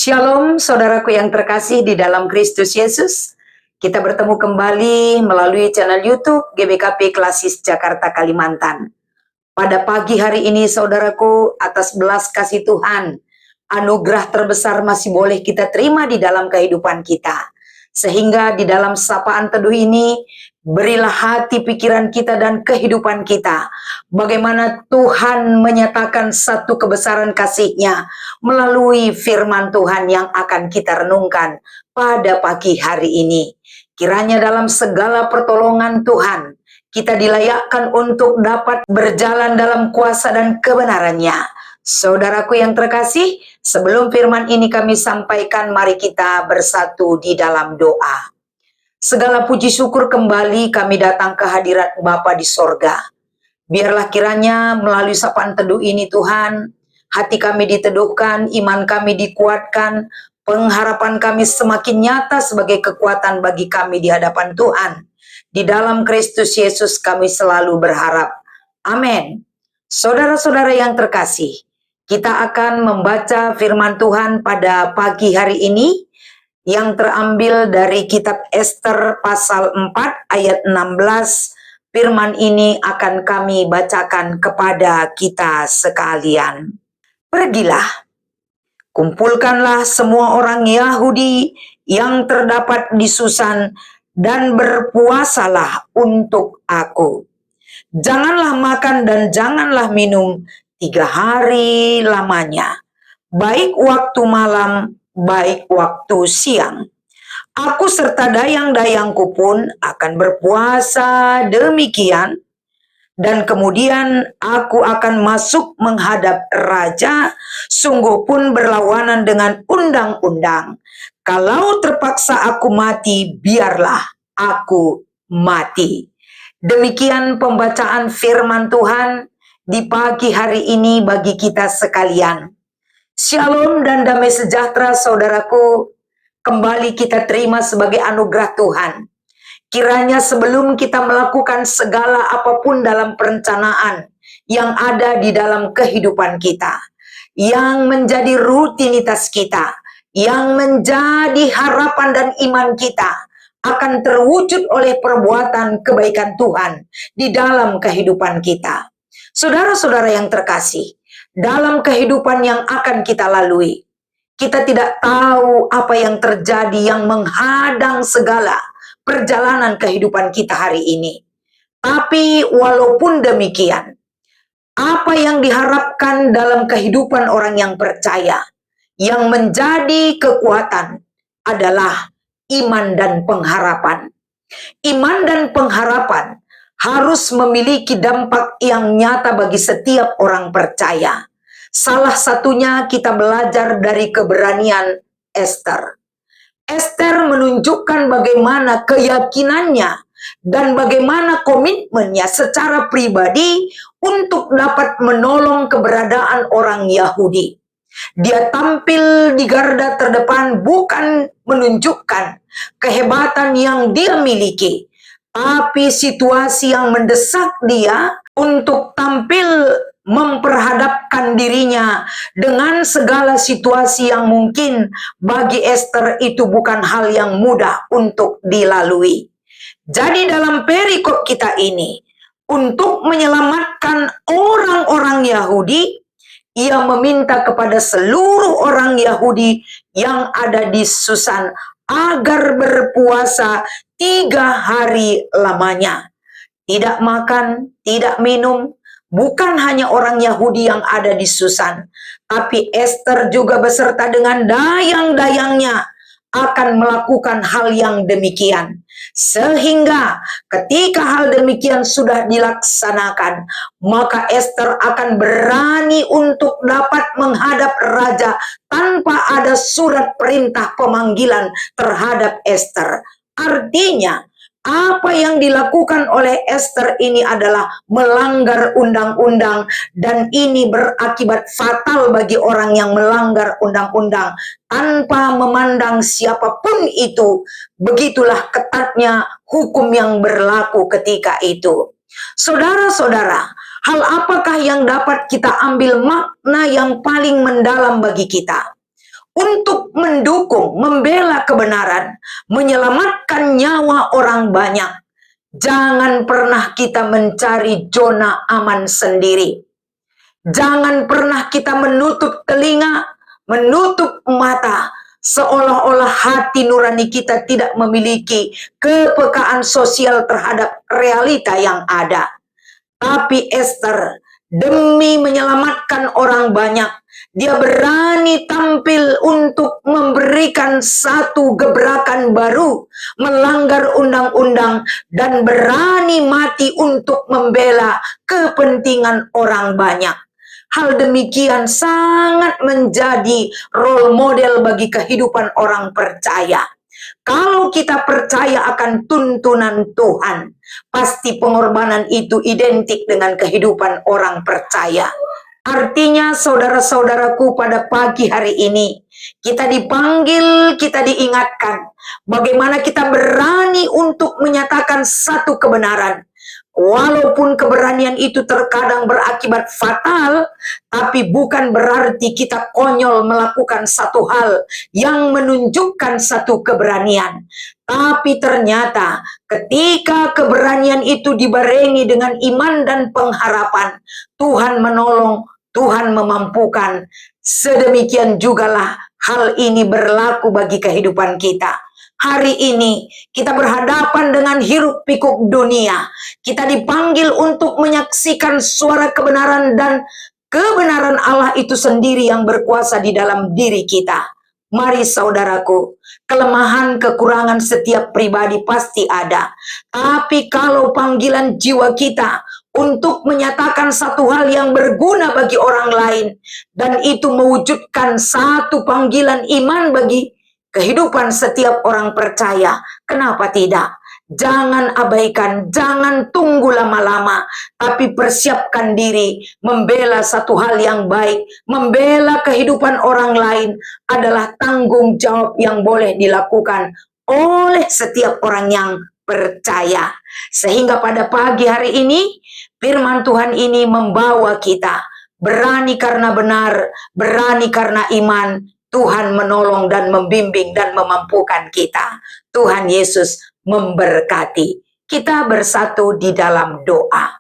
Shalom saudaraku yang terkasih di dalam Kristus Yesus. Kita bertemu kembali melalui channel YouTube GBKP Klasis Jakarta Kalimantan. Pada pagi hari ini saudaraku, atas belas kasih Tuhan, anugerah terbesar masih boleh kita terima di dalam kehidupan kita. Sehingga di dalam sapaan teduh ini, berilah hati pikiran kita dan kehidupan kita. Bagaimana Tuhan menyatakan satu kebesaran kasih-Nya melalui firman Tuhan yang akan kita renungkan pada pagi hari ini. Kiranya dalam segala pertolongan Tuhan, kita dilayakkan untuk dapat berjalan dalam kuasa dan kebenaran-Nya. Saudaraku yang terkasih, sebelum firman ini kami sampaikan, mari kita bersatu di dalam doa. Segala puji syukur kembali kami datang ke hadirat Bapa di sorga. Biarlah kiranya melalui sapaan teduh ini Tuhan, hati kami diteduhkan, iman kami dikuatkan, pengharapan kami semakin nyata sebagai kekuatan bagi kami di hadapan Tuhan. Di dalam Kristus Yesus kami selalu berharap. Amin. Saudara-saudara yang terkasih, kita akan membaca firman Tuhan pada pagi hari ini yang terambil dari kitab Ester pasal 4 ayat 16. Firman ini akan kami bacakan kepada kita sekalian. Pergilah, kumpulkanlah semua orang Yahudi yang terdapat di Susan dan berpuasalah untuk aku. Janganlah makan dan janganlah minum 3 hari lamanya, baik waktu malam, baik waktu siang. Aku serta dayang-dayangku pun akan berpuasa demikian, dan kemudian aku akan masuk menghadap raja, sungguh pun berlawanan dengan undang-undang. Kalau terpaksa aku mati, biarlah aku mati. Demikian pembacaan firman Tuhan di pagi hari ini bagi kita sekalian. Shalom dan damai sejahtera saudaraku, kembali kita terima sebagai anugerah Tuhan. Kiranya sebelum kita melakukan segala apapun dalam perencanaan yang ada di dalam kehidupan kita, yang menjadi rutinitas kita, yang menjadi harapan dan iman kita, akan terwujud oleh perbuatan kebaikan Tuhan di dalam kehidupan kita. Saudara-saudara yang terkasih, dalam kehidupan yang akan kita lalui, kita tidak tahu apa yang terjadi yang menghadang segala perjalanan kehidupan kita hari ini. Tapi walaupun demikian, apa yang diharapkan dalam kehidupan orang yang percaya, yang menjadi kekuatan adalah iman dan pengharapan. Iman dan pengharapan harus memiliki dampak yang nyata bagi setiap orang percaya. Salah satunya kita belajar dari keberanian Ester. Ester menunjukkan bagaimana keyakinannya dan bagaimana komitmennya secara pribadi untuk dapat menolong keberadaan orang Yahudi. Dia tampil di garda terdepan bukan menunjukkan kehebatan yang dia miliki, tapi situasi yang mendesak dia untuk tampil memperhadapkan dirinya dengan segala situasi yang mungkin bagi Ester itu bukan hal yang mudah untuk dilalui. Jadi dalam perikop kita ini, untuk menyelamatkan orang-orang Yahudi, ia meminta kepada seluruh orang Yahudi yang ada di Susan agar berpuasa 3 hari lamanya. Tidak makan, tidak minum. Bukan hanya orang Yahudi yang ada di Susan, tapi Ester juga beserta dengan dayang-dayangnya akan melakukan hal yang demikian. Sehingga ketika hal demikian sudah dilaksanakan, maka Ester akan berani untuk dapat menghadap raja tanpa ada surat perintah pemanggilan terhadap Ester. Artinya, apa yang dilakukan oleh Ester ini adalah melanggar undang-undang, dan ini berakibat fatal bagi orang yang melanggar undang-undang tanpa memandang siapapun itu. Begitulah ketatnya hukum yang berlaku ketika itu. Saudara-saudara, hal apakah yang dapat kita ambil makna yang paling mendalam bagi kita? untuk mendukung, membela kebenaran, menyelamatkan nyawa orang banyak. Jangan pernah kita mencari zona aman sendiri. Jangan pernah kita menutup telinga, menutup mata, seolah-olah hati nurani kita tidak memiliki kepekaan sosial terhadap realita yang ada. Tapi Esther, demi menyelamatkan orang banyak, dia berani tampil untuk memberikan satu gebrakan baru, melanggar undang-undang, dan berani mati untuk membela kepentingan orang banyak. Hal demikian sangat menjadi role model bagi kehidupan orang percaya. Kalau kita percaya akan tuntunan Tuhan, pasti pengorbanan itu identik dengan kehidupan orang percaya. Artinya saudara-saudaraku, pada pagi hari ini kita dipanggil, kita diingatkan bagaimana kita berani untuk menyatakan satu kebenaran. Walaupun keberanian itu terkadang berakibat fatal, tapi bukan berarti kita konyol melakukan satu hal yang menunjukkan satu keberanian. Tapi ternyata ketika keberanian itu dibarengi dengan iman dan pengharapan, Tuhan menolong, Tuhan memampukan. Sedemikian jugalah hal ini berlaku bagi kehidupan kita. Hari ini kita berhadapan dengan hiruk pikuk dunia. Kita dipanggil untuk menyaksikan suara kebenaran, dan kebenaran Allah itu sendiri yang berkuasa di dalam diri kita. Mari saudaraku, kelemahan, kekurangan setiap pribadi pasti ada. Tapi kalau panggilan jiwa kita untuk menyatakan satu hal yang berguna bagi orang lain, dan itu mewujudkan satu panggilan iman bagi kehidupan setiap orang percaya, kenapa tidak? Jangan abaikan, jangan tunggu lama-lama, tapi persiapkan diri membela satu hal yang baik. Membela kehidupan orang lain adalah tanggung jawab yang boleh dilakukan oleh setiap orang yang percaya. Sehingga pada pagi hari ini, firman Tuhan ini membawa kita berani karena benar, berani karena iman. Tuhan menolong dan membimbing dan memampukan kita. Tuhan Yesus memberkati. Kita bersatu di dalam doa.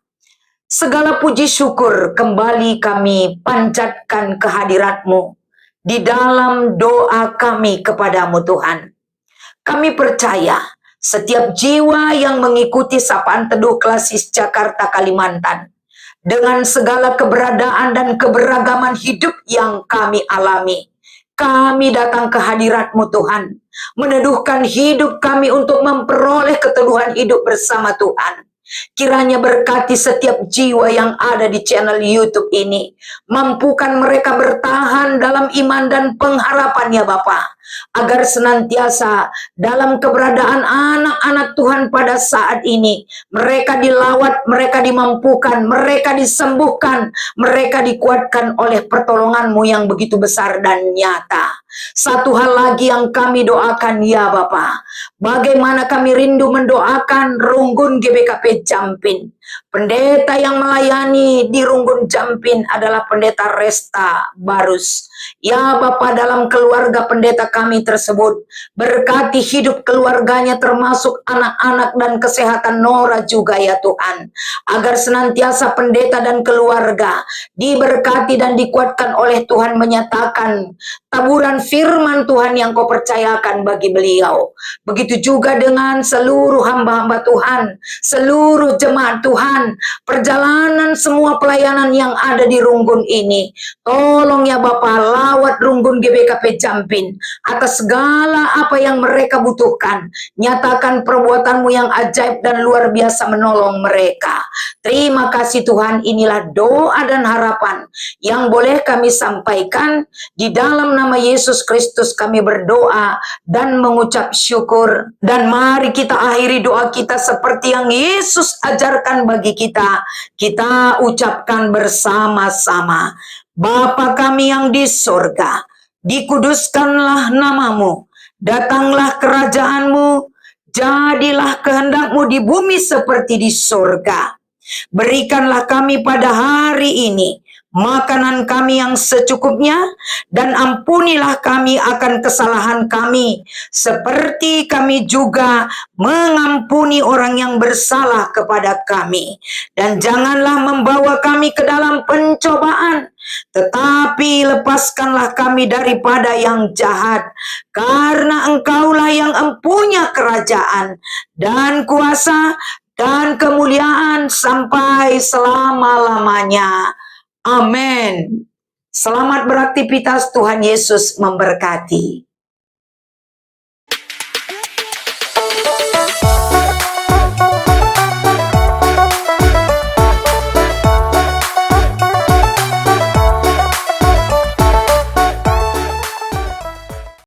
Segala puji syukur kembali kami panjatkan kehadirat-Mu di dalam doa kami kepadamu Tuhan. Kami percaya setiap jiwa yang mengikuti sapaan teduh Klasis Jakarta Kalimantan, dengan segala keberadaan dan keberagaman hidup yang kami alami, kami datang ke hadirat-Mu Tuhan, meneduhkan hidup kami untuk memperoleh keteduhan hidup bersama Tuhan. Kiranya berkati setiap jiwa yang ada di channel YouTube ini. Mampukan mereka bertahan dalam iman dan pengharapan ya Bapa, agar senantiasa dalam keberadaan anak-anak Tuhan pada saat ini, mereka dilawat, mereka dimampukan, mereka disembuhkan, mereka dikuatkan oleh pertolongan-Mu yang begitu besar dan nyata. Satu hal lagi yang kami doakan ya Bapa, bagaimana kami rindu mendoakan Runggun GBKP Jampin. Pendeta yang melayani di Runggun Jampin adalah Pendeta Resta Barus. Ya Bapa, dalam keluarga pendeta kami tersebut, berkati hidup keluarganya termasuk anak-anak dan kesehatan Nora juga ya Tuhan. Agar senantiasa pendeta dan keluarga diberkati dan dikuatkan oleh Tuhan, menyatakan taburan firman Tuhan yang Kau percayakan bagi beliau. Begitu juga dengan seluruh hamba-hamba Tuhan, seluruh jemaat Tuhan, perjalanan semua pelayanan yang ada di Runggun ini. Tolong ya Bapa, lawat Runggun GBKP Jampin atas segala apa yang mereka butuhkan. Nyatakan perbuatan-Mu yang ajaib dan luar biasa menolong mereka. Terima kasih Tuhan, inilah doa dan harapan yang boleh kami sampaikan. Di dalam nama Yesus Kristus kami berdoa dan mengucap syukur. Dan mari kita akhiri doa kita seperti yang Yesus ajarkan bagi kita. Kita ucapkan bersama-sama. Bapa kami yang di sorga, dikuduskanlah nama-Mu, datanglah kerajaan-Mu, jadilah kehendak-Mu di bumi seperti di sorga. Berikanlah kami pada hari ini makanan kami yang secukupnya, dan ampunilah kami akan kesalahan kami, seperti kami juga mengampuni orang yang bersalah kepada kami. Dan janganlah membawa kami ke dalam pencobaan, tetapi lepaskanlah kami daripada yang jahat, karena Engkaulah yang empunya kerajaan dan kuasa dan kemuliaan sampai selama-lamanya. Amin. Selamat beraktivitas, Tuhan Yesus memberkati.